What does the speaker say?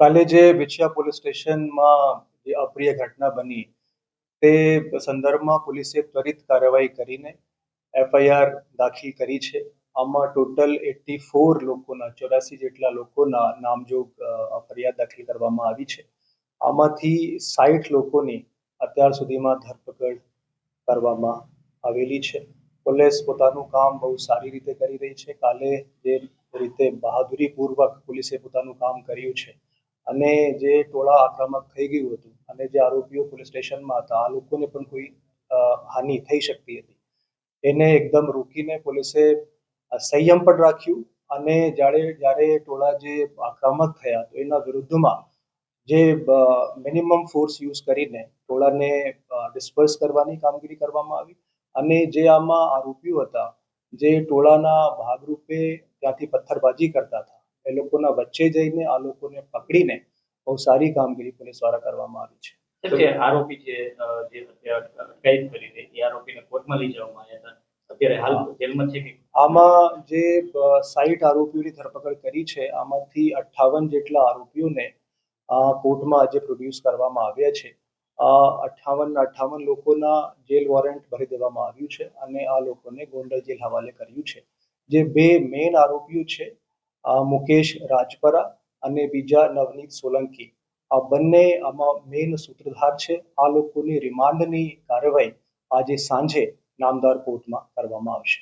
કાલે જે વિછિયા પોલીસ સ્ટેશનમાં જે અપ્રિય ઘટના બની તે સંદર્ભમાં પોલીસે ત્વરિત કાર્યવાહી કરીને એફઆઈઆર દાખલ કરી છે. આમાં ટોટલ 84 લોકોના 84 જેટલા લોકોના નામજોગ ફરિયાદ દાખલ કરવામાં આવી છે. આમાંથી 60 લોકોની અત્યાર સુધીમાં ધરપકડ કરવામાં આવેલી છે. પોલીસ પોતાનું કામ બહુ સારી રીતે કરી રહી છે. કાલે જે રીતે બહાદુરીપૂર્વક પોલીસે પોતાનું કામ કર્યું છે અને જે ટોળા આક્રમક થઈ ગયું હતું અને જે આરોપીઓ પોલીસ સ્ટેશનમાં હતા આ લોકોને પણ કોઈ હાનિ થઈ શકતી હતી એને એકદમ રોકીને પોલીસે સંયમ પણ રાખ્યું અને જ્યારે ટોળા જે આક્રમક થયા તો એના વિરુદ્ધમાં જે મિનિમમ ફોર્સ યુઝ કરીને ટોળાને ડિસ્પર્સ કરવાની કામગીરી કરવામાં આવી અને જે આમાં આરોપીઓ હતા જે ટોળાના ભાગરૂપે ત્યાંથી પથ્થરબાજી કરતા હતા એ લોકોના વચ્ચે જઈને આ લોકોને પકડીને બહુ સારી કામગીરી પોલીસ દ્વારા કરવામાં આવી છે. જે આરોપી જે કેદ કરી છે એ આરોપીને કોર્ટમાં લઈ જવામાં આવ્યા હતા, અત્યારે હાલ જેલમાં છે કે? આમાં જે 60 આરોપીઓની ધરપકડ કરી છે આમાંથી 58 જેટલા આરોપીઓને કોર્ટમાં આજે પ્રોડ્યુસ કરવામાં આવ્યા છે. 58 લોકોના જેલ વોરંટ ભરી દેવામાં આવ્યું છે અને આ લોકોને ગોંડલ જેલ હવાલે કર્યું છે. જે બે મેઇન આરોપીઓ છે મુકેશ રાજપરા અને બીજા નવનીત સોલંકી, આ બંને આમાં મેઇન સૂત્રધાર છે. આ લોકોની રિમાન્ડની કાર્યવાહી આજે સાંજે નામદાર કોર્ટમાં કરવામાં આવશે.